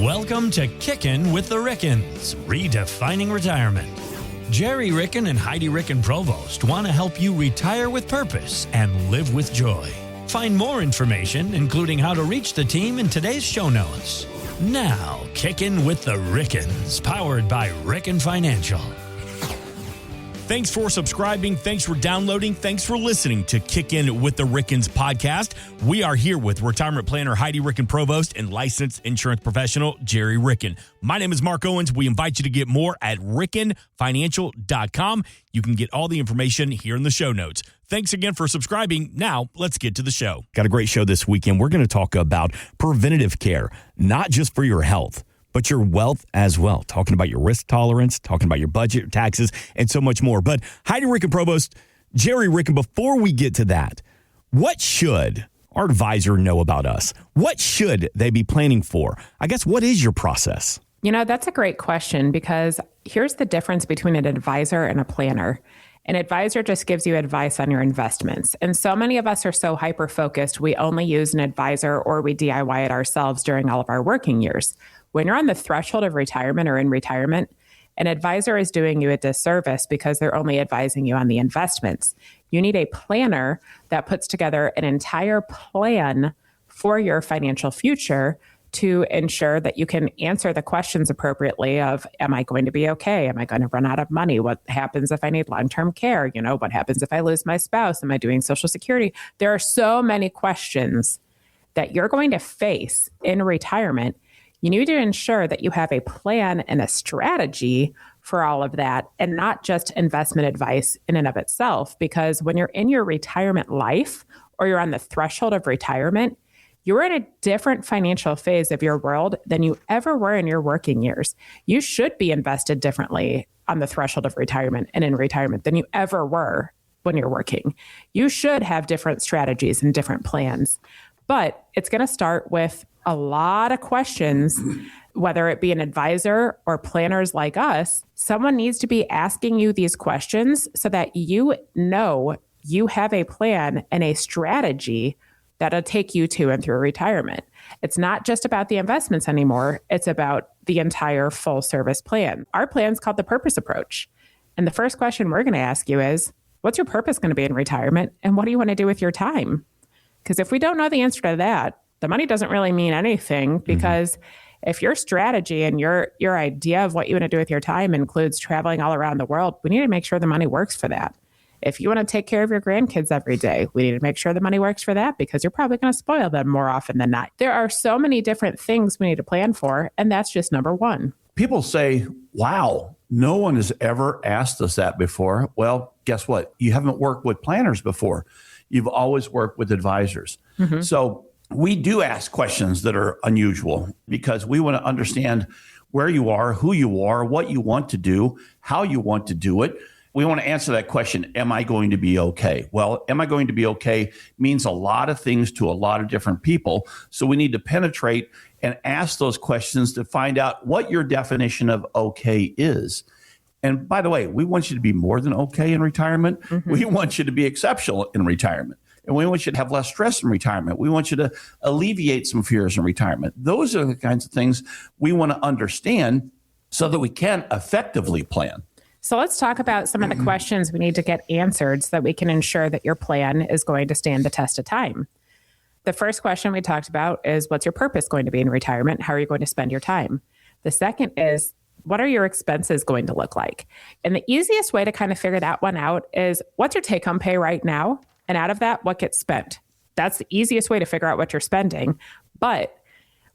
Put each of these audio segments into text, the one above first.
Welcome to Kickin' with the Rickens, redefining retirement. Gerry Ricken and Heidi Ricken Provost want to help you retire with purpose and live with joy. Find more information, including how to reach the team, in today's show notes. Now, Kickin' with the Rickens, powered by Ricken Financial. Thanks for subscribing. Thanks for downloading. Thanks for listening to Kick In with the Rickens podcast. We are here with retirement planner Heidi Ricken Provost and licensed insurance professional Gerry Ricken. My name is Mark Owens. We invite you to get more at rickenfinancial.com. You can get all the information here in the show notes. Thanks again for subscribing. Now, let's get to the show. Got a great show this weekend. We're going to talk about preventative care, not just for your health, but your wealth as well. Talking about your risk tolerance, talking about your budget, your taxes, and so much more. But Heidi Ricken Provost, Gerry Ricken, before we get to that, what should our advisor know about us? What should they be planning for? I guess, what is your process? You know, that's a great question, because here's the difference between an advisor and a planner. An advisor just gives you advice on your investments. And so many of us are so hyper-focused, we only use an advisor or we DIY it ourselves during all of our working years. When you're on the threshold of retirement or in retirement, an advisor is doing you a disservice because they're only advising you on the investments. You need a planner that puts together an entire plan for your financial future to ensure that you can answer the questions appropriately of, am I going to be okay? Am I going to run out of money? What happens if I need long-term care? You know, what happens if I lose my spouse? Am I doing Social Security? There are so many questions that you're going to face in retirement. You need to ensure that you have a plan and a strategy for all of that, and not just investment advice in and of itself. Because when you're in your retirement life or you're on the threshold of retirement, you're in a different financial phase of your world than you ever were in your working years. You should be invested differently on the threshold of retirement and in retirement than you ever were when you're working. You should have different strategies and different plans. But it's going to start with a lot of questions, whether it be an advisor or planners like us. Someone needs to be asking you these questions so that you know you have a plan and a strategy that'll take you to and through retirement. It's not just about the investments anymore. It's about the entire full service plan. Our plan's called the purpose approach. And the first question we're going to ask you is, what's your purpose going to be in retirement? And what do you want to do with your time? Because if we don't know the answer to that, the money doesn't really mean anything, because if your strategy and your idea of what you want to do with your time includes traveling all around the world, we need to make sure the money works for that. If you want to take care of your grandkids every day, we need to make sure the money works for that, because you're probably going to spoil them more often than not. There are so many different things we need to plan for, and that's just number one. People say, wow, no one has ever asked us that before. Well, guess what? You haven't worked with planners before. You've always worked with advisors. So we do ask questions that are unusual because we want to understand where you are, who you are, what you want to do, how you want to do it. We want to answer that question, am I going to be okay? Well, am I going to be okay means a lot of things to a lot of different people. So we need to penetrate and ask those questions to find out what your definition of okay is. And by the way, we want you to be more than okay in retirement. We want you to be exceptional in retirement. And we want you to have less stress in retirement. We want you to alleviate some fears in retirement. Those are the kinds of things we want to understand so that we can effectively plan. So let's talk about some of the questions we need to get answered so that we can ensure that your plan is going to stand the test of time. The first question we talked about is, what's your purpose going to be in retirement? How are you going to spend your time? The second is, what are your expenses going to look like? And the easiest way to kind of figure that one out is, what's your take-home pay right now? And out of that, what gets spent? That's the easiest way to figure out what you're spending. But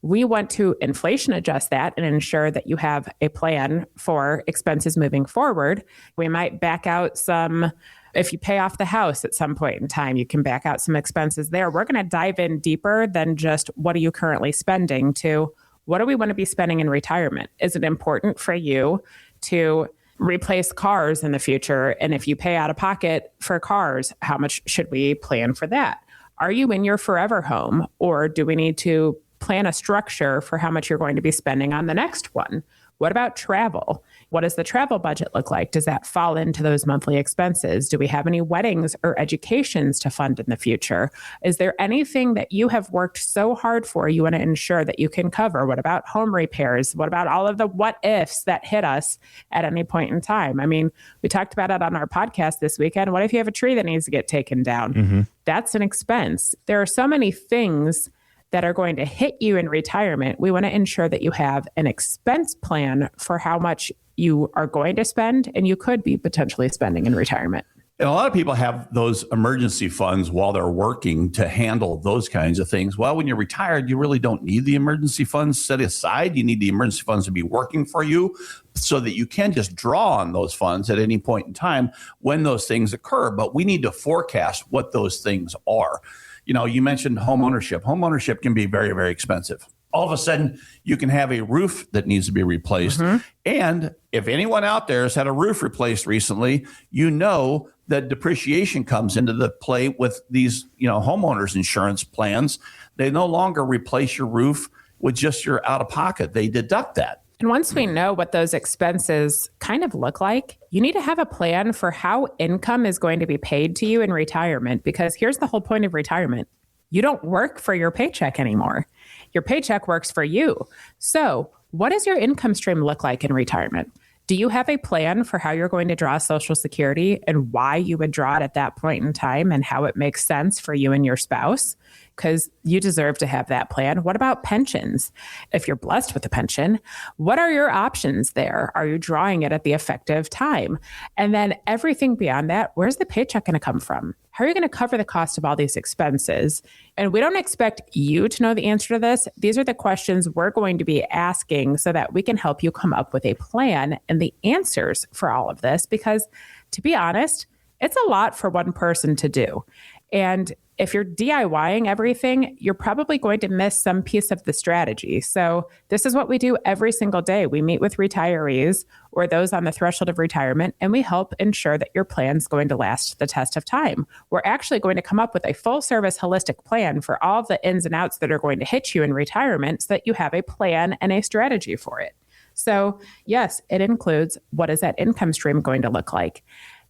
we want to inflation adjust that and ensure that you have a plan for expenses moving forward. We might back out some, if you pay off the house at some point in time, you can back out some expenses there. We're going to dive in deeper than just what are you currently spending to what do we want to be spending in retirement? Is it important for you to replace cars in the future? And if you pay out of pocket for cars, how much should we plan for that? Are you in your forever home, or do we need to plan a structure for how much you're going to be spending on the next one? What about travel? What does the travel budget look like? Does that fall into those monthly expenses? Do we have any weddings or educations to fund in the future? Is there anything that you have worked so hard for you want to ensure that you can cover? What about home repairs? What about all of the what ifs that hit us at any point in time? I mean, we talked about it on our podcast this weekend. What if you have a tree that needs to get taken down? Mm-hmm. That's an expense. There are so many things that are going to hit you in retirement. We want to ensure that you have an expense plan for how much you are going to spend and you could be potentially spending in retirement. And a lot of people have those emergency funds while they're working to handle those kinds of things. Well, when you're retired, you really don't need the emergency funds set aside. You need the emergency funds to be working for you so that you can just draw on those funds at any point in time when those things occur. But we need to forecast what those things are. You know, you mentioned home ownership. Home ownership can be very, very expensive. All of a sudden, you can have a roof that needs to be replaced. Mm-hmm. And if anyone out there has had a roof replaced recently, you know that depreciation comes into the play with these, homeowners insurance plans. They no longer replace your roof with just your out of pocket. They deduct that. And once we know what those expenses kind of look like, you need to have a plan for how income is going to be paid to you in retirement, because here's the whole point of retirement. You don't work for your paycheck anymore. Your paycheck works for you. So what does your income stream look like in retirement? Do you have a plan for how you're going to draw Social Security and why you would draw it at that point in time and how it makes sense for you and your spouse? Because you deserve to have that plan. What about pensions? If you're blessed with a pension, what are your options there? Are you drawing it at the effective time? And then everything beyond that, where's the paycheck going to come from? How are you going to cover the cost of all these expenses? And we don't expect you to know the answer to this. These are the questions we're going to be asking so that we can help you come up with a plan and the answers for all of this. Because to be honest, it's a lot for one person to do. And if you're DIYing everything, you're probably going to miss some piece of the strategy. So this is what we do every single day. We meet with retirees or those on the threshold of retirement, and we help ensure that your plan is going to last the test of time. We're actually going to come up with a full service holistic plan for all the ins and outs that are going to hit you in retirement so that you have a plan and a strategy for it. So yes, it includes what is that income stream going to look like?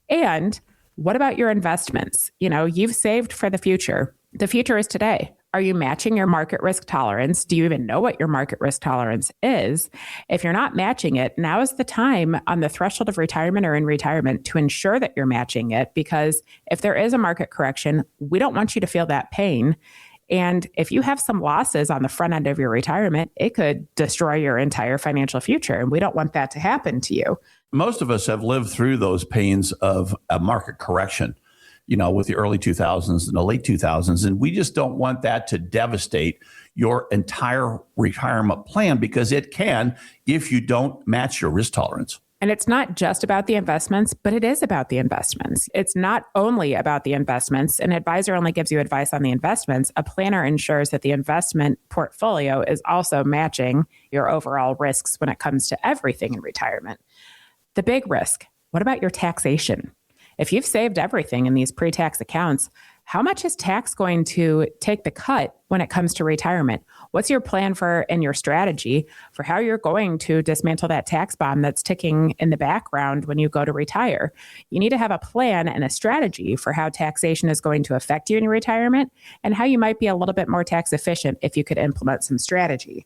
And what about your investments? You've saved for the future. The future is today. Are you matching your market risk tolerance? Do you even know what your market risk tolerance is? If you're not matching it, now is the time on the threshold of retirement or in retirement to ensure that you're matching it, because if there is a market correction, we don't want you to feel that pain. And if you have some losses on the front end of your retirement, it could destroy your entire financial future. And we don't want that to happen to you. Most of us have lived through those pains of a market correction, with the early 2000s and the late 2000s. And we just don't want that to devastate your entire retirement plan, because it can if you don't match your risk tolerance. And it's not just about the investments, but it is about the investments. It's not only about the investments. An advisor only gives you advice on the investments. A planner ensures that the investment portfolio is also matching your overall risks when it comes to everything in retirement. The big risk, what about your taxation? If you've saved everything in these pre-tax accounts, how much is tax going to take the cut when it comes to retirement? What's your plan for and your strategy for how you're going to dismantle that tax bomb that's ticking in the background when you go to retire? You need to have a plan and a strategy for how taxation is going to affect you in your retirement and how you might be a little bit more tax efficient if you could implement some strategy.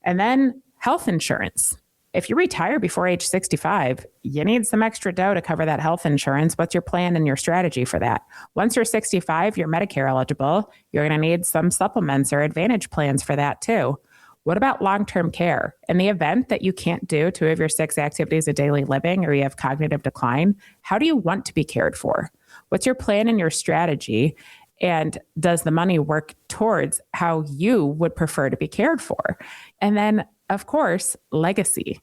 And then health insurance. If you retire before age 65, you need some extra dough to cover that health insurance. What's your plan and your strategy for that? Once you're 65, you're Medicare eligible. You're going to need some supplements or advantage plans for that too. What about long-term care? In the event that you can't do 2 of your 6 activities of daily living or you have cognitive decline, how do you want to be cared for? What's your plan and your strategy? And does the money work towards how you would prefer to be cared for? And then, of course, legacy.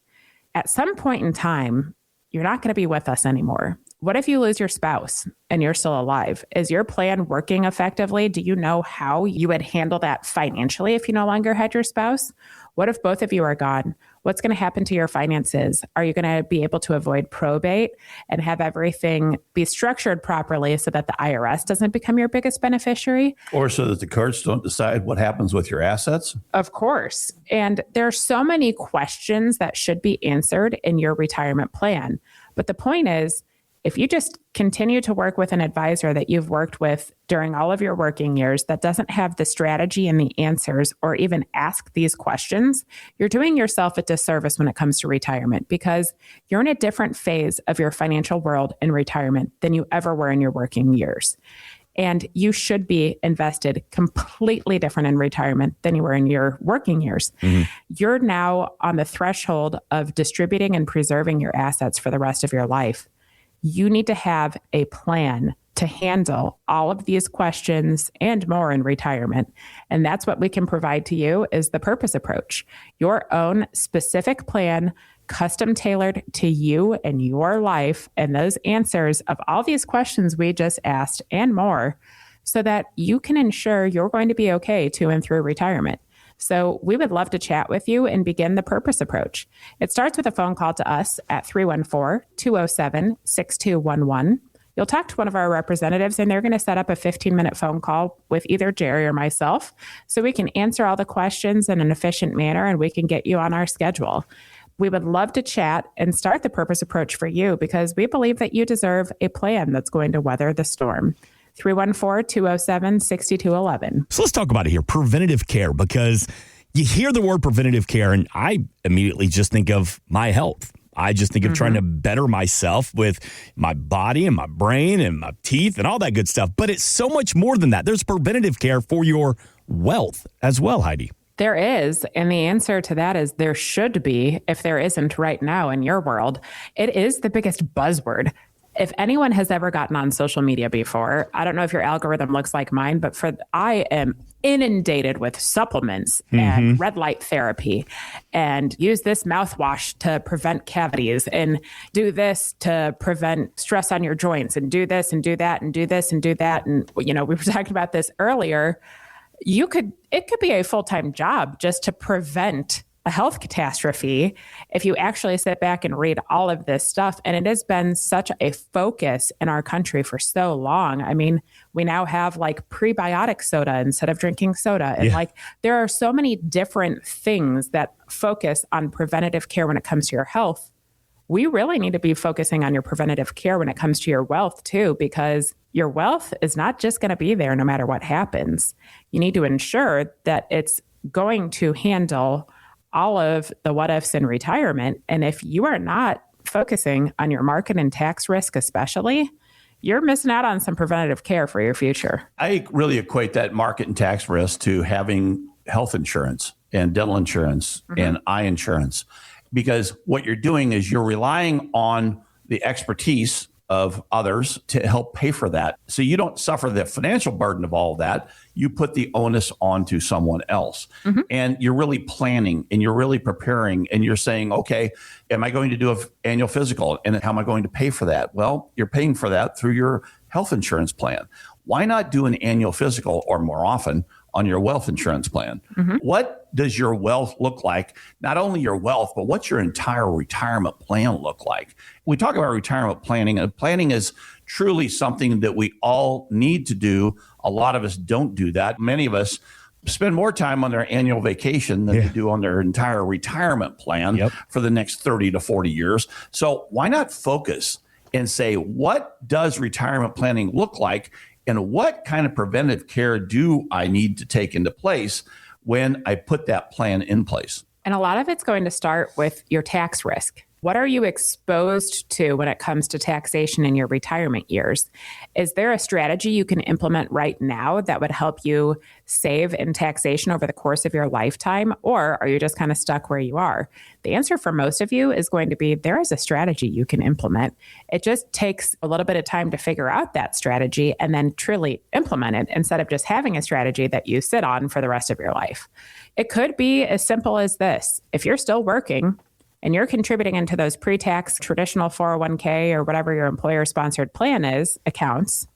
At some point in time, you're not going to be with us anymore. What if you lose your spouse and you're still alive? Is your plan working effectively? Do you know how you would handle that financially if you no longer had your spouse? What if both of you are gone? What's going to happen to your finances? Are you going to be able to avoid probate and have everything be structured properly so that the IRS doesn't become your biggest beneficiary? Or so that the courts don't decide what happens with your assets? Of course. And there are so many questions that should be answered in your retirement plan. But the point is, if you just continue to work with an advisor that you've worked with during all of your working years that doesn't have the strategy and the answers or even ask these questions, you're doing yourself a disservice when it comes to retirement because you're in a different phase of your financial world in retirement than you ever were in your working years. And you should be invested completely different in retirement than you were in your working years. Mm-hmm. You're now on the threshold of distributing and preserving your assets for the rest of your life. You need to have a plan to handle all of these questions and more in retirement. And that's what we can provide to you is the purpose approach, your own specific plan, custom tailored to you and your life and those answers of all these questions we just asked and more so that you can ensure you're going to be okay to and through retirement. So we would love to chat with you and begin the purpose approach. It starts with a phone call to us at 314-207-6211. You'll talk to one of our representatives and they're going to set up a 15-minute phone call with either Gerry or myself so we can answer all the questions in an efficient manner and we can get you on our schedule. We would love to chat and start the purpose approach for you because we believe that you deserve a plan that's going to weather the storm. 314-207-6211. So let's talk about it here, preventative care, because you hear the word preventative care and I immediately just think of my health. I just think of trying to better myself with my body and my brain and my teeth and all that good stuff. But it's so much more than that. There's preventative care for your wealth as well, Heidi. There is. And the answer to that is there should be, if there isn't right now in your world. It is the biggest buzzword. If anyone has ever gotten on social media before, I don't know if your algorithm looks like mine, but I am inundated with supplements and red light therapy and use this mouthwash to prevent cavities and do this to prevent stress on your joints and do this and do that and do this and do that. And, you know, we were talking about this earlier. It could be a full-time job just to prevent a health catastrophe if you actually sit back and read all of this stuff. And it has been such a focus in our country for so long. I mean, we now have like prebiotic soda instead of drinking soda. And there are so many different things that focus on preventative care when it comes to your health. We really need to be focusing on your preventative care when it comes to your wealth too, because your wealth is not just going to be there no matter what happens. You need to ensure that it's going to handle all of the what ifs in retirement. And if you are not focusing on your market and tax risk, especially, you're missing out on some preventative care for your future. I really equate that market and tax risk to having health insurance and dental insurance and eye insurance, because what you're doing is you're relying on the expertise of others to help pay for that. So you don't suffer the financial burden of all of that. You put the onus onto someone else. And you're really planning and you're really preparing and you're saying, okay, am I going to do an annual physical? And how am I going to pay for that? Well, you're paying for that through your health insurance plan. Why not do an annual physical or more often on your wealth insurance plan? What does your wealth look like? Not only your wealth, but what's your entire retirement plan look like? We talk about retirement planning, and planning is truly something that we all need to do. A lot of us don't do that. Many of us spend more time on their annual vacation than they do on their entire retirement plan for the next 30 to 40 years. So why not focus and say, what does retirement planning look like? And what kind of preventive care do I need to take into place when I put that plan in place? And a lot of it's going to start with your tax risk. What are you exposed to when it comes to taxation in your retirement years? Is there a strategy you can implement right now that would help you save in taxation over the course of your lifetime? Or are you just kind of stuck where you are? The answer for most of you is going to be there is a strategy you can implement. It just takes a little bit of time to figure out that strategy and then truly implement it instead of just having a strategy that you sit on for the rest of your life. It could be as simple as this. If you're still working, and you're contributing into those pre-tax traditional 401k or whatever your employer-sponsored plan is, accounts,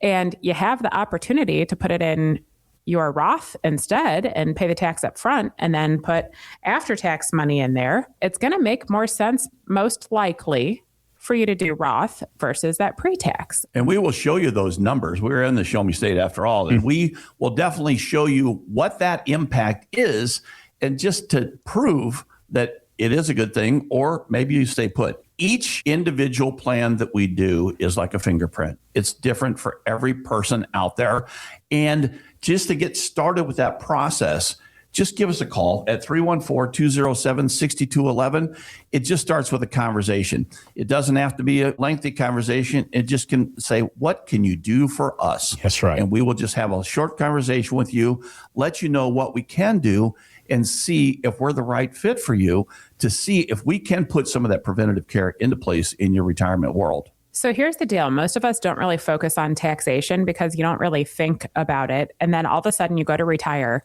and you have the opportunity to put it in your Roth instead and pay the tax up front and then put after-tax money in there, it's going to make more sense, most likely, for you to do Roth versus that pre-tax. And we will show you those numbers. We're in the Show Me State after all, and we will definitely show you what that impact is, and just to prove that it is a good thing, or maybe you stay put. Each individual plan that we do is like a fingerprint. It's different for every person out there. And just to get started with that process, just give us a call at 314-207-6211. It just starts with a conversation. It doesn't have to be a lengthy conversation. It just can say, what can you do for us? That's right. And we will just have a short conversation with you, let you know what we can do, and see if we're the right fit for you, to see if we can put some of that preventative care into place in your retirement world. So here's the deal. Most of us don't really focus on taxation because you don't really think about it. And then all of a sudden you go to retire.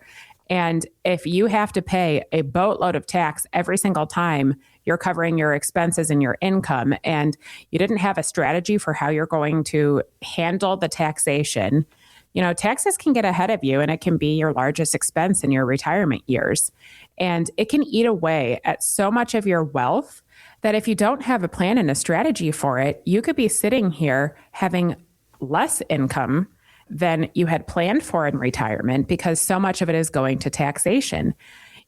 And if you have to pay a boatload of tax every single time you're covering your expenses and your income, and you didn't have a strategy for how you're going to handle the taxation, you know, taxes can get ahead of you, and it can be your largest expense in your retirement years. And it can eat away at so much of your wealth that if you don't have a plan and a strategy for it, you could be sitting here having less income than you had planned for in retirement, because so much of it is going to taxation.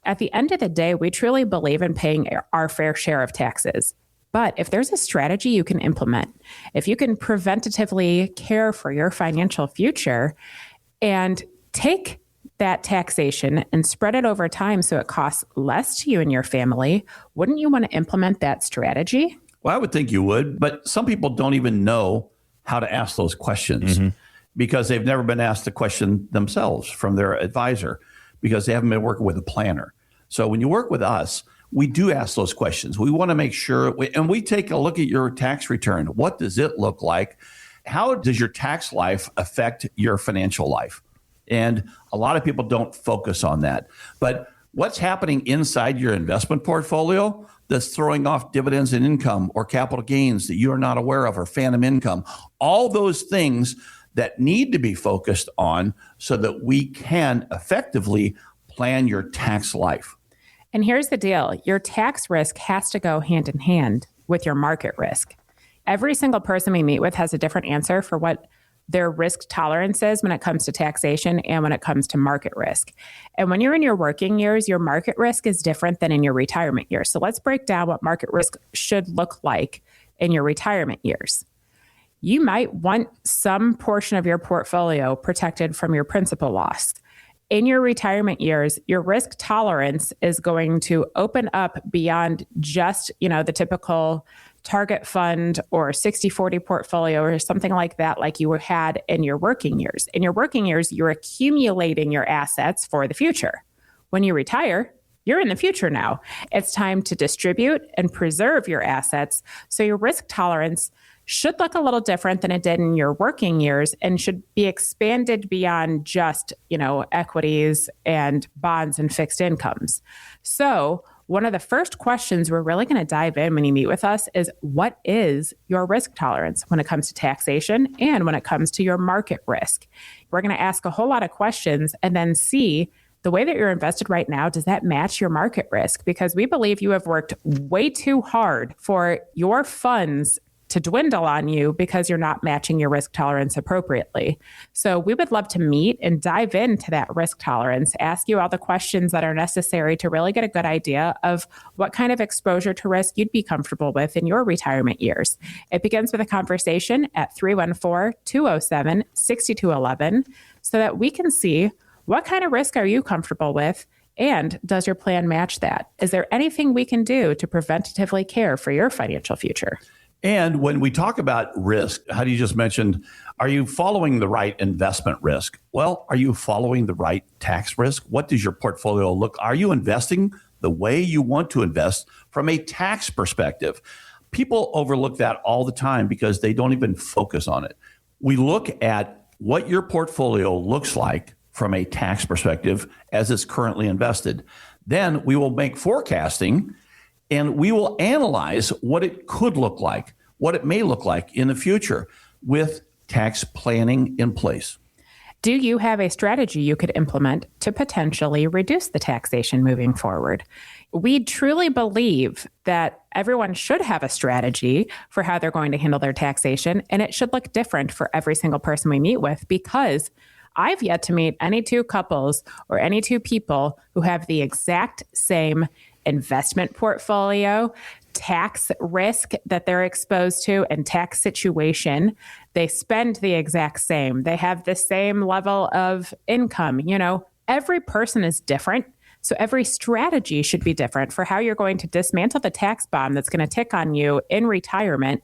At the end of the day, we truly believe in paying our fair share of taxes. But if there's a strategy you can implement, if you can preventatively care for your financial future and take that taxation and spread it over time so it costs less to you and your family, wouldn't you want to implement that strategy? Well, I would think you would, but some people don't even know how to ask those questions because they've never been asked the question themselves from their advisor, because they haven't been working with a planner. So when you work with us, we do ask those questions. We want to make sure, and we take a look at your tax return. What does it look like? How does your tax life affect your financial life? And a lot of people don't focus on that. But what's happening inside your investment portfolio that's throwing off dividends and income or capital gains that you are not aware of, or phantom income, all those things that need to be focused on so that we can effectively plan your tax life. And here's the deal. Your tax risk has to go hand in hand with your market risk. Every single person we meet with has a different answer for what their risk tolerance is when it comes to taxation and when it comes to market risk. And when you're in your working years, your market risk is different than in your retirement years. So let's break down what market risk should look like in your retirement years. You might want some portion of your portfolio protected from your principal loss. In your retirement years, your risk tolerance is going to open up beyond just, the typical target fund or 60-40 portfolio or something like that, like you had in your working years. In your working years, you're accumulating your assets for the future. When you retire, you're in the future now. It's time to distribute and preserve your assets. So your risk tolerance should look a little different than it did in your working years, and should be expanded beyond just, equities and bonds and fixed incomes. So one of the first questions we're really going to dive in when you meet with us is, what is your risk tolerance when it comes to taxation and when it comes to your market risk? We're going to ask a whole lot of questions and then see the way that you're invested right now, does that match your market risk? Because we believe you have worked way too hard for your funds to dwindle on you because you're not matching your risk tolerance appropriately. So we would love to meet and dive into that risk tolerance, ask you all the questions that are necessary to really get a good idea of what kind of exposure to risk you'd be comfortable with in your retirement years. It begins with a conversation at 314-207-6211 so that we can see what kind of risk are you comfortable with, and does your plan match that? Is there anything we can do to preventatively care for your financial future? And when we talk about risk, how do you just mentioned, are you following the right investment risk? Well, are you following the right tax risk? What does your portfolio look? Are you investing the way you want to invest from a tax perspective? People overlook that all the time because they don't even focus on it. We look at what your portfolio looks like from a tax perspective as it's currently invested. Then we will make forecasting And we will analyze what it could look like, what it may look like in the future with tax planning in place. Do you have a strategy you could implement to potentially reduce the taxation moving forward? We truly believe that everyone should have a strategy for how they're going to handle their taxation, and it should look different for every single person we meet with, because I've yet to meet any two couples or any two people who have the exact same investment portfolio, tax risk that they're exposed to, and tax situation. They spend the exact same. They have the same level of income. Every person is different. So every strategy should be different for how you're going to dismantle the tax bomb that's going to tick on you in retirement,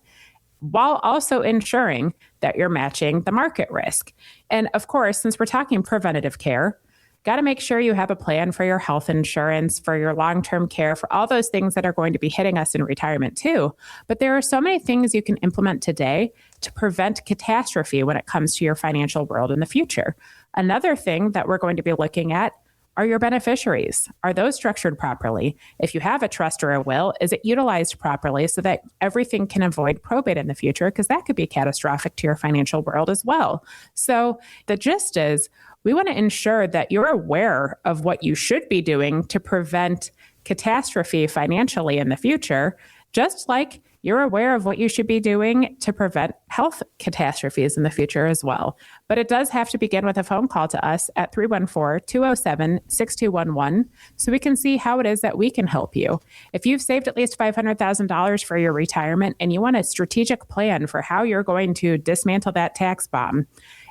while also ensuring that you're matching the market risk. And of course, since we're talking preventative care, got to make sure you have a plan for your health insurance, for your long-term care, for all those things that are going to be hitting us in retirement too. But there are so many things you can implement today to prevent catastrophe when it comes to your financial world in the future. Another thing that we're going to be looking at are your beneficiaries. Are those structured properly? If you have a trust or a will, is it utilized properly so that everything can avoid probate in the future? Because that could be catastrophic to your financial world as well. So the gist is, we want to ensure that you're aware of what you should be doing to prevent catastrophe financially in the future, just like you're aware of what you should be doing to prevent health catastrophes in the future as well. But it does have to begin with a phone call to us at 314-207-6211 so we can see how it is that we can help you. If you've saved at least $500,000 for your retirement and you want a strategic plan for how you're going to dismantle that tax bomb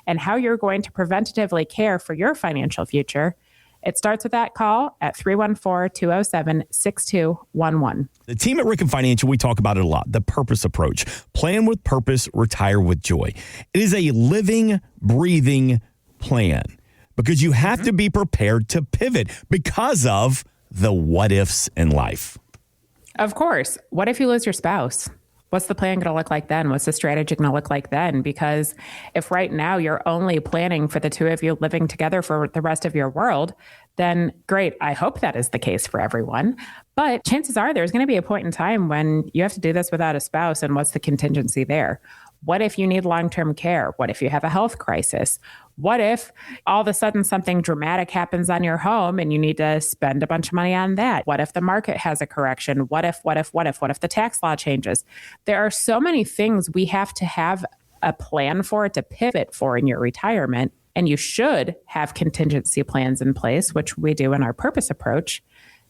and how you're going to preventatively care for your financial future, it starts with that call at 314-207-6211. The team at Ricken Financial, we talk about it a lot. The purpose approach. Plan with purpose, retire with joy. It is a living, breathing plan because you have to be prepared to pivot because of the what ifs in life. Of course. What if you lose your spouse? What's the plan going to look like then? What's the strategy going to look like then? Because if right now you're only planning for the two of you living together for the rest of your world, then great. I hope that is the case for everyone. But chances are there's going to be a point in time when you have to do this without a spouse. And what's the contingency there? What if you need long-term care? What if you have a health crisis? What if all of a sudden something dramatic happens on your home and you need to spend a bunch of money on that? What if the market has a correction? What if the tax law changes? There are so many things we have to have a plan for, to pivot for in your retirement. And you should have contingency plans in place, which we do in our purpose approach.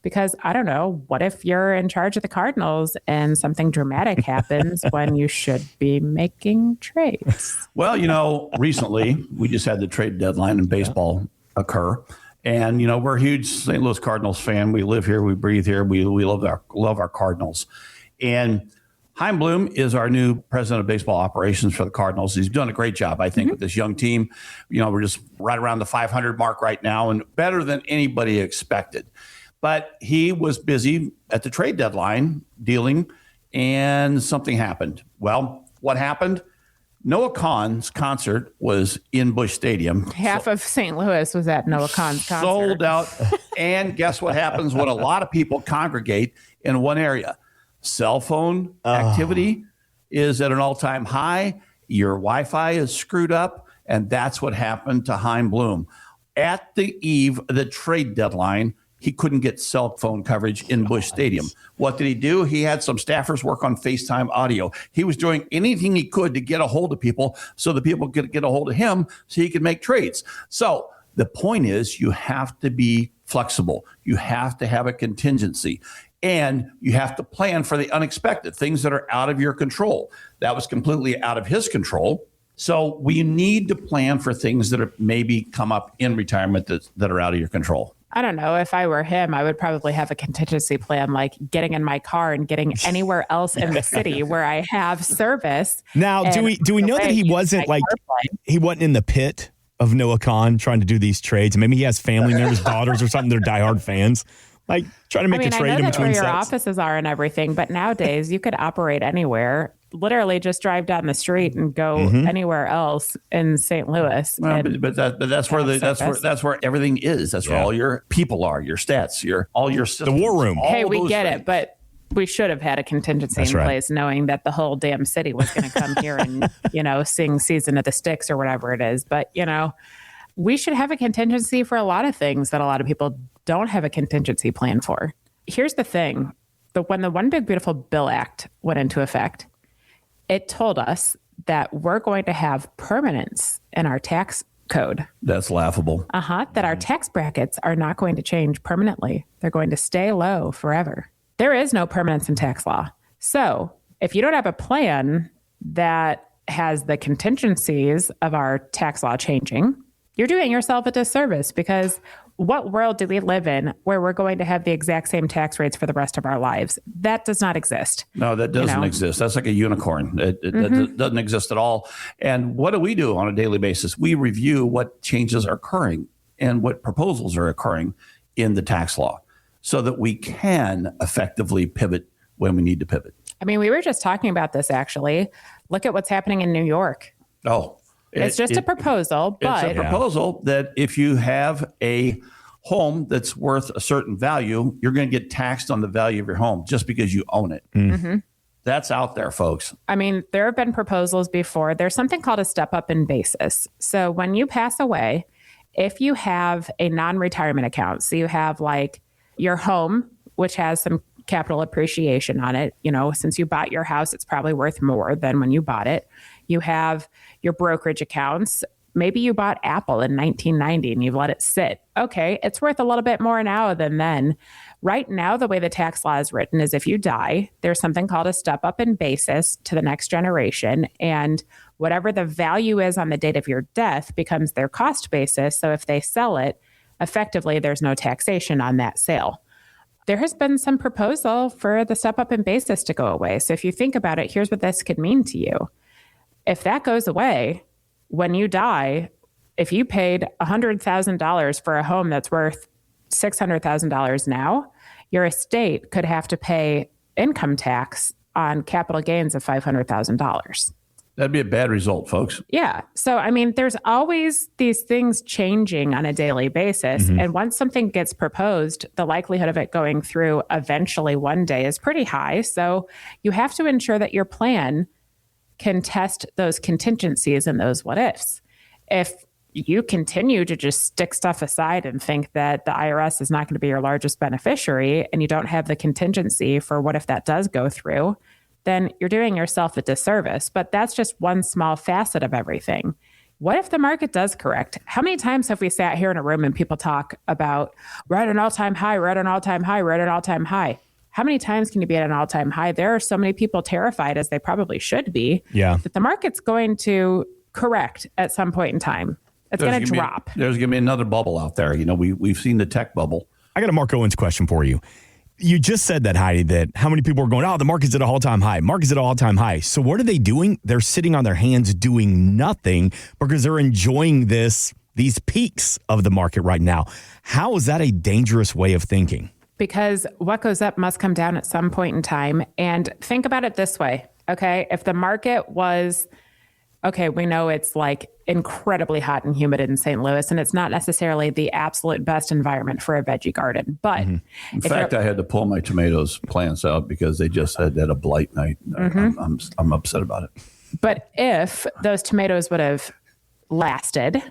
Because I don't know, what if you're in charge of the Cardinals and something dramatic happens when you should be making trades? Well, recently we just had the trade deadline in baseball occur. And, we're a huge St. Louis Cardinals fan. We live here, we breathe here. We love our Cardinals. And Heim Bloom is our new president of baseball operations for the Cardinals. He's done a great job, I think, with this young team. We're just right around the 500 mark right now and better than anybody expected. But he was busy at the trade deadline dealing, and something happened. Well, what happened? Noah Kahan's concert was in Busch Stadium. Half of St. Louis was at Noah Kahan's concert. Sold out. And guess what happens when a lot of people congregate in one area? Cell phone activity is at an all-time high. Your Wi-Fi is screwed up, and that's what happened to Heim Bloom. At the eve of the trade deadline, he couldn't get cell phone coverage in Busch Stadium. What did he do? He had some staffers work on FaceTime audio. He was doing anything he could to get a hold of people so the people could get a hold of him so he could make trades. So the point is, you have to be flexible. You have to have a contingency. And you have to plan for the unexpected, things that are out of your control. That was completely out of his control. So we need to plan for things that are maybe come up in retirement that are out of your control. I don't know. If I were him, I would probably have a contingency plan, like getting in my car and getting anywhere else in the city where I have service. Now, do we know that he wasn't in the pit of Noah Kahan trying to do these trades? Maybe he has family members, daughters or something. They're diehard fans. Like trying to make a trade in between sets. I know that's where your sets. offices are and everything, but nowadays you could operate anywhere. Literally just drive down the street and go anywhere else in St. Louis. Well, but that's where everything is. That's where all your people are, your stats, all your systems. The war room. Hey, we get it, but We should have had a contingency in place, knowing that the whole damn city was going to come here and, sing Season of the Sticks or whatever it is. But, we should have a contingency for a lot of things that a lot of people don't have a contingency plan for. Here's the thing. When the One Big Beautiful Bill Act went into effect, it told us that we're going to have permanence in our tax code. That's laughable. That our tax brackets are not going to change permanently. They're going to stay low forever. There is no permanence in tax law. So if you don't have a plan that has the contingencies of our tax law changing, you're doing yourself a disservice, because what world do we live in where we're going to have the exact same tax rates for the rest of our lives? That does not exist. No, that doesn't exist. That's like a unicorn. It doesn't exist at all. And what do we do on a daily basis? We review what changes are occurring and what proposals are occurring in the tax law so that we can effectively pivot when we need to pivot. I mean, we were just talking about this, actually. Look at what's happening in New York. Oh, it's just a proposal, but it's a proposal that if you have a home that's worth a certain value, you're going to get taxed on the value of your home just because you own it. That's out there, folks. I mean, there have been proposals before. There's something called a step up in basis. So when you pass away, if you have a non-retirement account, so you have like your home, which has some capital appreciation on it, since you bought your house, it's probably worth more than when you bought it. You have your brokerage accounts. Maybe you bought Apple in 1990 and you've let it sit. Okay, it's worth a little bit more now than then. Right now, the way the tax law is written is if you die, there's something called a step up in basis to the next generation. And whatever the value is on the date of your death becomes their cost basis. So if they sell it, effectively, there's no taxation on that sale. There has been some proposal for the step up in basis to go away. So if you think about it, here's what this could mean to you. If that goes away, when you die, if you paid $100,000 for a home that's worth $600,000 now, your estate could have to pay income tax on capital gains of $500,000. That'd be a bad result, folks. Yeah. So, I mean, there's always these things changing on a daily basis. And once something gets proposed, the likelihood of it going through eventually one day is pretty high. So you have to ensure that your plan can test those contingencies and those what ifs. If you continue to just stick stuff aside and think that the IRS is not going to be your largest beneficiary and you don't have the contingency for what if that does go through, then you're doing yourself a disservice. But that's just one small facet of everything. What if the market does correct? How many times have we sat here in a room and people talk about we're at an all-time high, we're at an all-time high, we're at an all-time high? How many times can you be at an all-time high? There are so many people terrified, as they probably should be, that the market's going to correct at some point in time. It's going to drop. There's going to be another bubble out there. We've seen the tech bubble. I got a Mark Owens question for you. You just said that, Heidi, that how many people are going, the market's at an all-time high. Market's at an all-time high. So what are they doing? They're sitting on their hands doing nothing because they're enjoying these peaks of the market right now. How is that a dangerous way of thinking? Because what goes up must come down at some point in time. And think about it this way, okay? If the market was, we know it's like incredibly hot and humid in St. Louis, and it's not necessarily the absolute best environment for a veggie garden. But in fact, I had to pull my tomatoes plants out because they just had a blight night. I'm upset about it. But if those tomatoes would have lasted,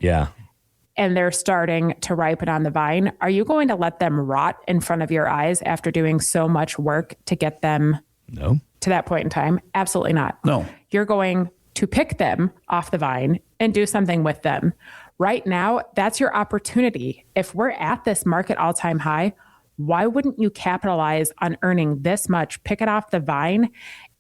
and they're starting to ripen on the vine, are you going to let them rot in front of your eyes after doing so much work to get them to that point in time? Absolutely not. No. You're going to pick them off the vine and do something with them. Right now, that's your opportunity. If we're at this market all-time high, why wouldn't you capitalize on earning this much, pick it off the vine?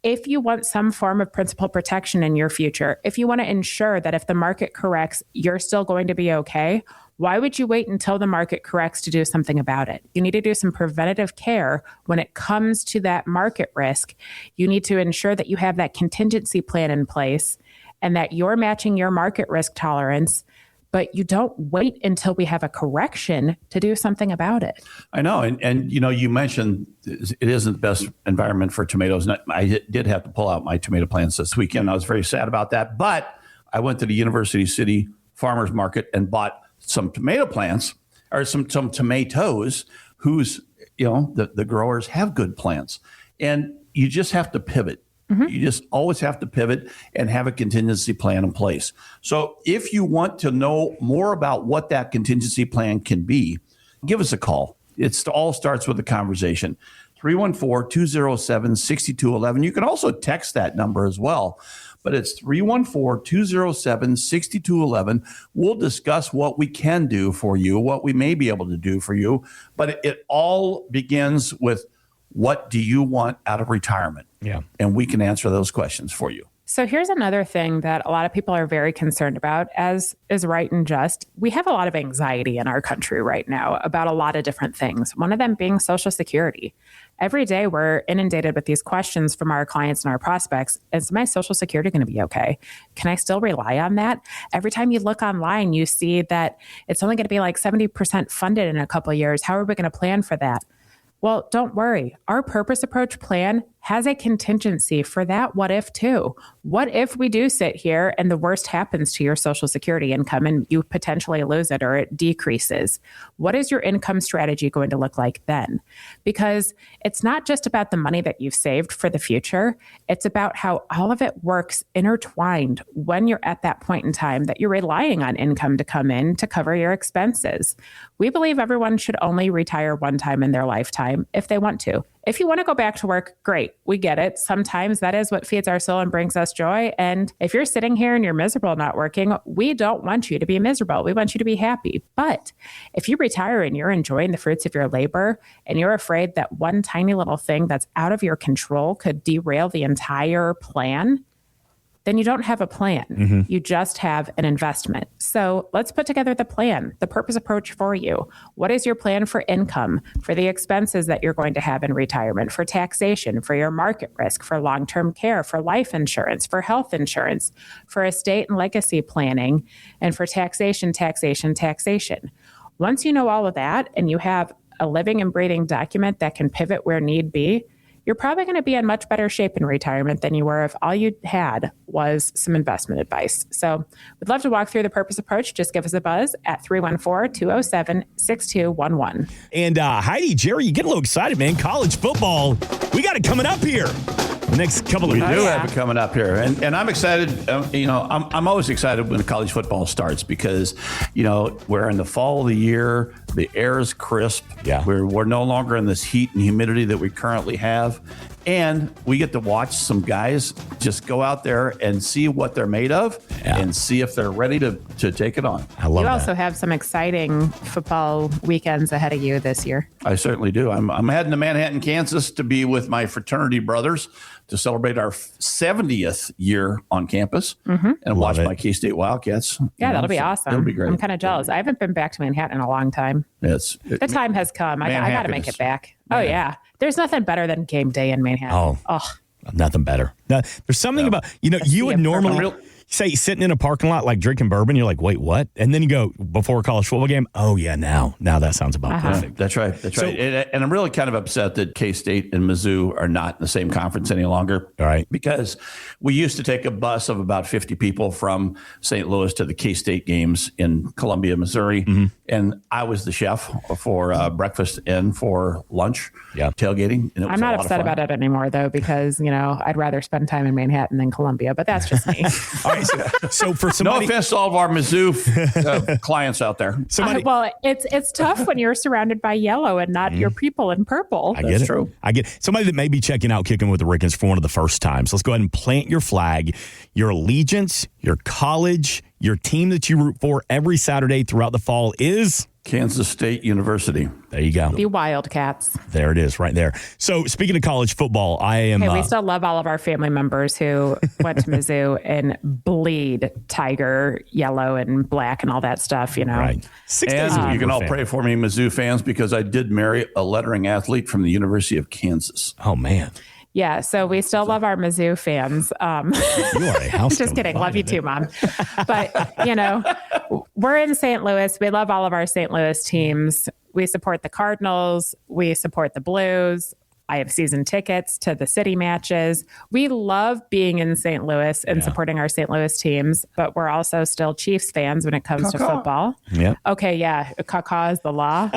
If you want some form of principal protection in your future, if you want to ensure that if the market corrects, you're still going to be okay, why would you wait until the market corrects to do something about it? You need to do some preventative care when it comes to that market risk. You need to ensure that you have that contingency plan in place and that you're matching your market risk tolerance, but you don't wait until we have a correction to do something about it. I know. And you mentioned it isn't the best environment for tomatoes. And I did have to pull out my tomato plants this weekend. I was very sad about that. But I went to the University City Farmers Market and bought some tomato plants or some tomatoes whose, the growers have good plants. And you just have to pivot. You just always have to pivot and have a contingency plan in place. So if you want to know more about what that contingency plan can be, give us a call. It all starts with a conversation. 314-207-6211. You can also text that number as well, but it's 314-207-6211. We'll discuss what we can do for you, what we may be able to do for you, but it all begins with, what do you want out of retirement? Yeah. And we can answer those questions for you. So here's another thing that a lot of people are very concerned about, as is right and just. We have a lot of anxiety in our country right now about a lot of different things, one of them being Social Security. Every day we're inundated with these questions from our clients and our prospects. Is my Social Security going to be okay? Can I still rely on that? Every time you look online, you see that it's only going to be like 70% funded in a couple of years. How are we going to plan for that? Well, don't worry. Our Purpose Approach plan has a contingency for that what if too. What if we do sit here and the worst happens to your Social Security income and you potentially lose it or it decreases? What is your income strategy going to look like then? Because it's not just about the money that you've saved for the future. It's about how all of it works intertwined when you're at that point in time that you're relying on income to come in to cover your expenses. We believe everyone should only retire one time in their lifetime if they want to. If you want to go back to work, great. We get it. Sometimes that is what feeds our soul and brings us joy. And if you're sitting here and you're miserable not working, we don't want you to be miserable. We want you to be happy. But if you retire and you're enjoying the fruits of your labor and you're afraid that one tiny little thing that's out of your control could derail the entire plan, then you don't have a plan. You just have an investment. So let's put together the plan, the Purpose Approach for you. What is your plan for income, for the expenses that you're going to have in retirement, for taxation, for your market risk, for long-term care, for life insurance, for health insurance, for estate and legacy planning, and for taxation. Once you know all of that and you have a living and breathing document that can pivot where need be, you're probably going to be in much better shape in retirement than you were if all you had was some investment advice. So we'd love to walk through the Purpose Approach. Just give us a buzz at 314-207-6211. And Heidi, Gerry, you get a little excited, man. College football, we got it coming up here. The next couple of We do have it coming up here. And I'm excited. I'm always excited when college football starts because, we're in the fall of the year. The air is crisp. Yeah. We're no longer in this heat and humidity that we currently have. And we get to watch some guys just go out there and see what they're made of and see if they're ready to take it on. I love You that. also have some exciting football weekends ahead of you this year. I certainly do. I'm heading to Manhattan, Kansas to be with my fraternity brothers to celebrate our 70th year on campus and watch my K-State Wildcats. Yeah, that'll be awesome. That'll be great. I'm kind of jealous. I haven't been back to Manhattan in a long time. The time has come. I got to make it back. Oh, yeah. There's nothing better than game day in Manhattan. Oh. Nothing better. Now, there's something about, you would normally say sitting in a parking lot like drinking bourbon. You're like, wait, what? And then you go before a college football game. Oh, yeah, now that sounds about perfect. That's right. And I'm really kind of upset that K-State and Mizzou are not in the same conference any longer. All right. Because we used to take a bus of about 50 people from St. Louis to the K-State games in Columbia, Missouri. And I was the chef for breakfast and for lunch, tailgating. And I'm not upset about it anymore, though, because, I'd rather spend time in Manhattan than Columbia, but that's just me. All right, so for somebody, no offense to all of our Mizzou clients out there. Well, it's tough when you're surrounded by yellow and not your people in purple. I get it. True. I get it. Somebody that may be checking out Kicking with the Rickens for one of the first times. Let's go ahead and plant your flag, your allegiance, your college, your team that you root for every Saturday throughout the fall is Kansas State University. There you go. The Wildcats. There it is right there. So speaking of college football, we still love all of our family members who went to Mizzou and bleed tiger, yellow, and black and all that stuff, Right. 6 days and you can all pray for me, Mizzou fans, because I did marry a lettering athlete from the University of Kansas. Oh, man. Yeah, so we still love our Mizzou fans. You are a house. Just kidding. Love you too, Mom. But, we're in St. Louis. We love all of our St. Louis teams. We support the Cardinals. We support the Blues. I have season tickets to the city matches. We love being in St. Louis and supporting our St. Louis teams, but we're also still Chiefs fans when it comes to football. Yeah. Okay, yeah. Caca is the law.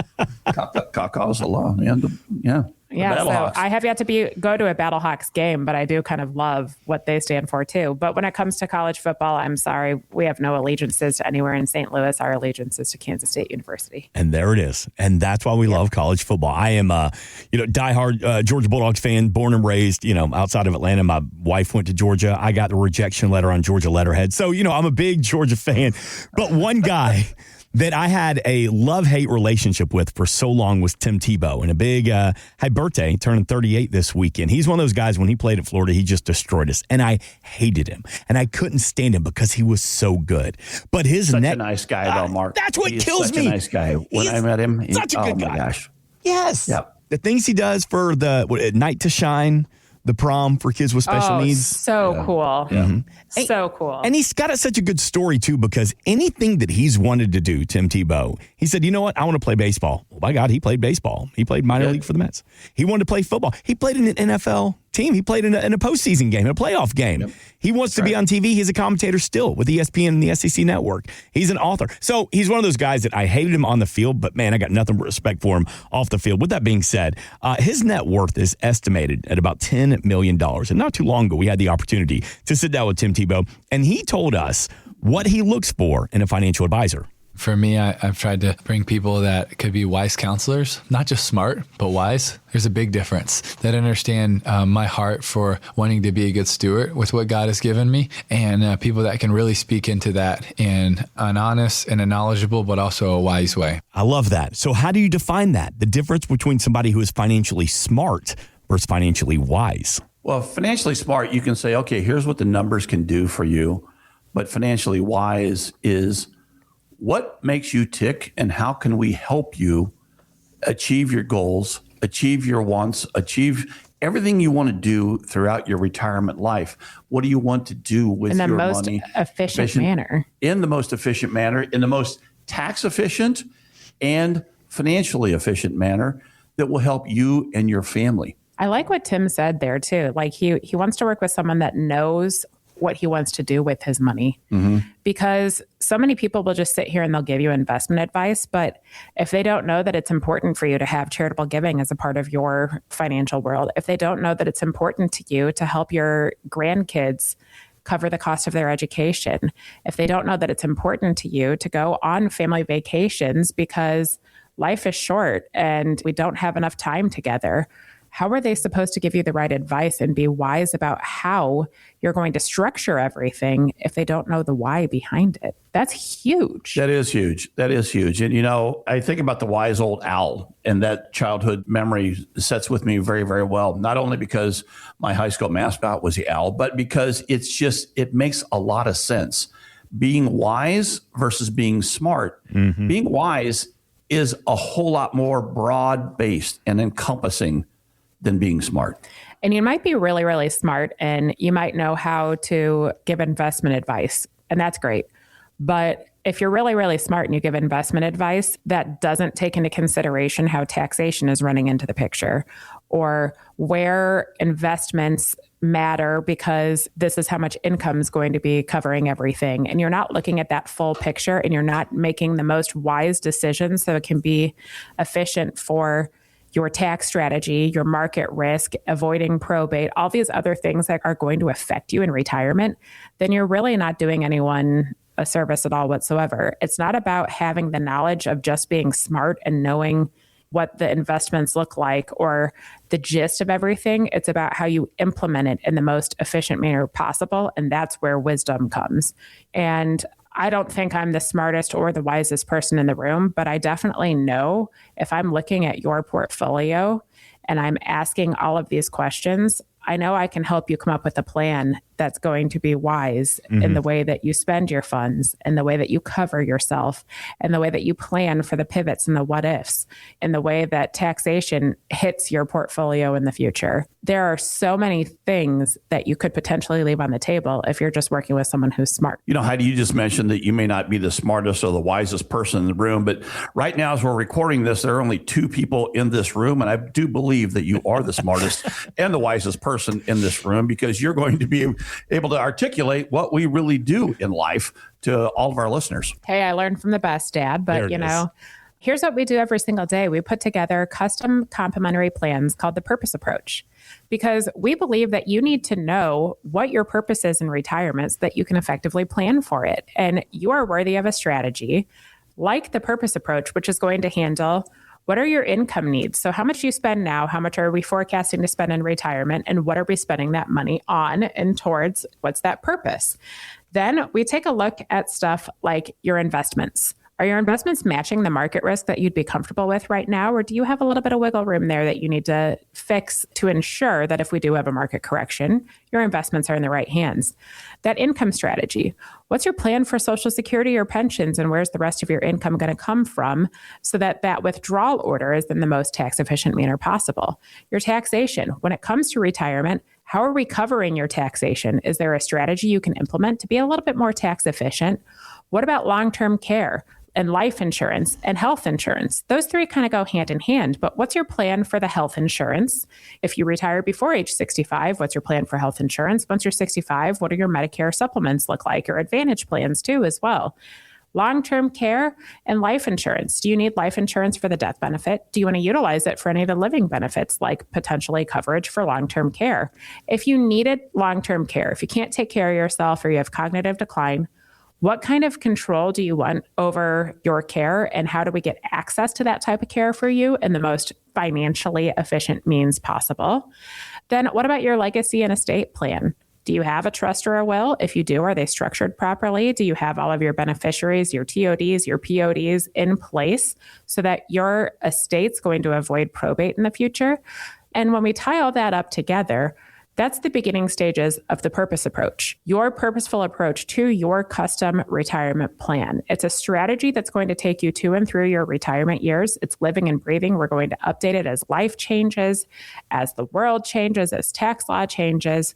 Caca is the law. Yeah. Yeah, so Battlehawks. I have yet to go to a Battlehawks game, but I do kind of love what they stand for too. But when it comes to college football, I'm sorry, we have no allegiances to anywhere in St. Louis. Our allegiance is to Kansas State University. And there it is. And that's why we love college football. I am a diehard Georgia Bulldogs fan, born and raised, outside of Atlanta. My wife went to Georgia. I got the rejection letter on Georgia letterhead. So, I'm a big Georgia fan. But one guy that I had a love-hate relationship with for so long was Tim Tebow. And a big happy birthday, turning 38 this weekend. He's one of those guys, when he played at Florida, he just destroyed us. And I hated him. And I couldn't stand him because he was so good. But his such a nice guy, though, Mark. That's what kills me. Such a nice guy. When I met him, such a good guy. Oh, my gosh. Yes. Yep. The things he does for the Night to Shine, the prom for kids with special needs. So cool. Yeah. Mm-hmm. So cool. And he's got such a good story, too, because anything that he's wanted to do, Tim Tebow, he said, you know what? I want to play baseball. Well, by God, he played baseball. He played minor league for the Mets. He wanted to play football. He played in an NFL team. He played in a postseason game, a playoff game. Yep. He wants to be on TV. He's a commentator still with ESPN and the SEC Network. He's an author. So he's one of those guys that I hated him on the field, but man, I got nothing but respect for him off the field. With that being said, his net worth is estimated at about $10 million. And not too long ago, we had the opportunity to sit down with Tim Tebow, and he told us what he looks for in a financial advisor. For me, I've tried to bring people that could be wise counselors, not just smart, but wise. There's a big difference. That understand my heart for wanting to be a good steward with what God has given me, and people that can really speak into that in an honest and a knowledgeable, but also a wise way. I love that. So how do you define that? The difference between somebody who is financially smart versus financially wise? Well, financially smart, you can say, okay, here's what the numbers can do for you. But financially wise is what makes you tick, and how can we help you achieve your goals, achieve your wants, achieve everything you want to do throughout your retirement life? What do you want to do with your money? In the most efficient manner. In the most efficient manner, in the most tax efficient and financially efficient manner that will help you and your family. I like what Tim said there too. Like he wants to work with someone that knows what he wants to do with his money. Mm-hmm. Because so many people will just sit here and they'll give you investment advice, but if they don't know that it's important for you to have charitable giving as a part of your financial world, if they don't know that it's important to you to help your grandkids cover the cost of their education, if they don't know that it's important to you to go on family vacations because life is short and we don't have enough time together, how are they supposed to give you the right advice and be wise about how you're going to structure everything if they don't know the why behind it? That's huge. That is huge. That is huge. And, I think about the wise old owl, and that childhood memory sets with me very, very well. Not only because my high school mascot was the owl, but because it makes a lot of sense. Being wise versus being smart. Mm-hmm. Being wise is a whole lot more broad-based and encompassing than being smart. And you might be really, really smart and you might know how to give investment advice, and that's great. But if you're really, really smart and you give investment advice, that doesn't take into consideration how taxation is running into the picture or where investments matter because this is how much income is going to be covering everything. And you're not looking at that full picture and you're not making the most wise decisions so it can be efficient for your tax strategy, your market risk, avoiding probate, all these other things that are going to affect you in retirement, then you're really not doing anyone a service at all whatsoever. It's not about having the knowledge of just being smart and knowing what the investments look like or the gist of everything. It's about how you implement it in the most efficient manner possible. And that's where wisdom comes. And I don't think I'm the smartest or the wisest person in the room, but I definitely know if I'm looking at your portfolio and I'm asking all of these questions, I know I can help you come up with a plan that's going to be wise in the way that you spend your funds, in the way that you cover yourself, in the way that you plan for the pivots and the what ifs, in the way that taxation hits your portfolio in the future. There are so many things that you could potentially leave on the table if you're just working with someone who's smart. Heidi, you just mentioned that you may not be the smartest or the wisest person in the room, but right now as we're recording this, there are only two people in this room, and I do believe that you are the smartest and the wisest person in this room because you're going to be able to articulate what we really do in life to all of our listeners. Hey, I learned from the best, Dad, but Here's what we do every single day. We put together custom complementary plans called the Purpose Approach, because we believe that you need to know what your purpose is in retirement so that you can effectively plan for it. And you are worthy of a strategy like the Purpose Approach, which is going to handle what are your income needs? So how much do you spend now? How much are we forecasting to spend in retirement? And what are we spending that money on and towards? What's that purpose? Then we take a look at stuff like your investments. Are your investments matching the market risk that you'd be comfortable with right now? Or do you have a little bit of wiggle room there that you need to fix to ensure that if we do have a market correction, your investments are in the right hands? That income strategy. What's your plan for Social Security or pensions, and where's the rest of your income going to come from so that that withdrawal order is in the most tax efficient manner possible? Your taxation. When it comes to retirement, how are we covering your taxation? Is there a strategy you can implement to be a little bit more tax efficient? What about long-term care and life insurance and health insurance? Those three kind of go hand in hand, but what's your plan for the health insurance? If you retire before age 65, what's your plan for health insurance? Once you're 65, what do your Medicare supplements look like? Your Advantage plans too as well. Long-term care and life insurance. Do you need life insurance for the death benefit? Do you want to utilize it for any of the living benefits, like potentially coverage for long-term care? If you needed long-term care, if you can't take care of yourself or you have cognitive decline, what kind of control do you want over your care, and how do we get access to that type of care for you in the most financially efficient means possible? Then what about your legacy and estate plan? Do you have a trust or a will? If you do, are they structured properly? Do you have all of your beneficiaries, your TODs, your PODs in place so that your estate's going to avoid probate in the future? And when we tie all that up together, that's the beginning stages of the Purpose Approach, your purposeful approach to your custom retirement plan. It's a strategy that's going to take you to and through your retirement years. It's living and breathing. We're going to update it as life changes, as the world changes, as tax law changes.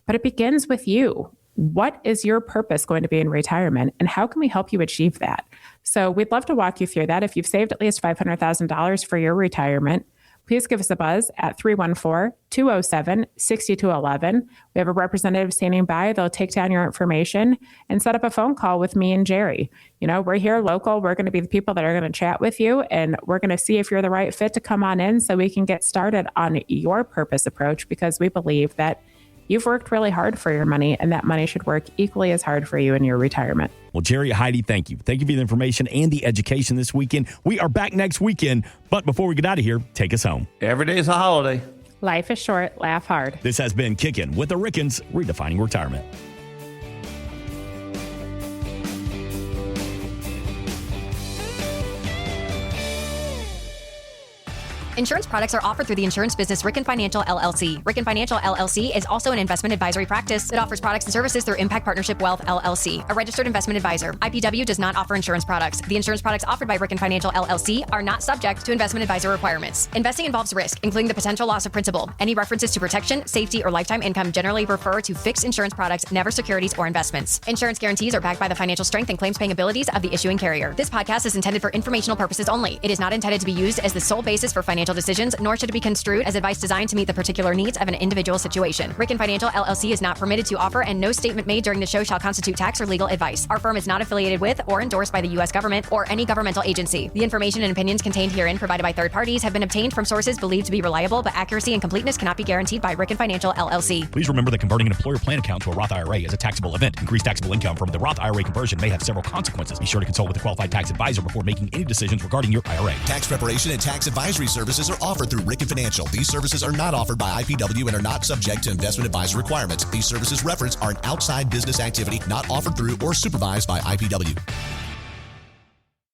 But it begins with you. What is your purpose going to be in retirement, and how can we help you achieve that? So we'd love to walk you through that. If you've saved at least $500,000 for your retirement, please give us a buzz at 314-207-6211. We have a representative standing by. They'll take down your information and set up a phone call with me and Gerry. You know, we're here local. We're going to be the people that are going to chat with you, and we're going to see if you're the right fit to come on in so we can get started on your purpose approach, because we believe that you've worked really hard for your money, and that money should work equally as hard for you in your retirement. Well, Gerry, Heidi, thank you. Thank you for the information and the education this weekend. We are back next weekend, but before we get out of here, take us home. Every day is a holiday. Life is short. Laugh hard. This has been Kickin' with the Rickens, redefining retirement. Insurance products are offered through the insurance business Ricken Financial LLC. Ricken Financial LLC is also an investment advisory practice that offers products and services through Impact Partnership Wealth LLC, a registered investment advisor. IPW does not offer insurance products. The insurance products offered by Ricken Financial LLC are not subject to investment advisor requirements. Investing involves risk, including the potential loss of principal. Any references to protection, safety, or lifetime income generally refer to fixed insurance products, never securities or investments. Insurance guarantees are backed by the financial strength and claims paying abilities of the issuing carrier. This podcast is intended for informational purposes only. It is not intended to be used as the sole basis for financial decisions, nor should it be construed as advice designed to meet the particular needs of an individual situation. Ricken Financial LLC is not permitted to offer, and no statement made during the show shall constitute tax or legal advice. Our firm is not affiliated with or endorsed by the U.S. government or any governmental agency. The information and opinions contained herein provided by third parties have been obtained from sources believed to be reliable, but accuracy and completeness cannot be guaranteed by Ricken Financial LLC. Please remember that converting an employer plan account to a Roth IRA is a taxable event. Increased taxable income from the Roth IRA conversion may have several consequences. Be sure to consult with a qualified tax advisor before making any decisions regarding your IRA. Tax preparation and tax advisory services are offered through Ricken Financial. These services are not offered by IPW and are not subject to investment advisor requirements. These services referenced are an outside business activity not offered through or supervised by IPW.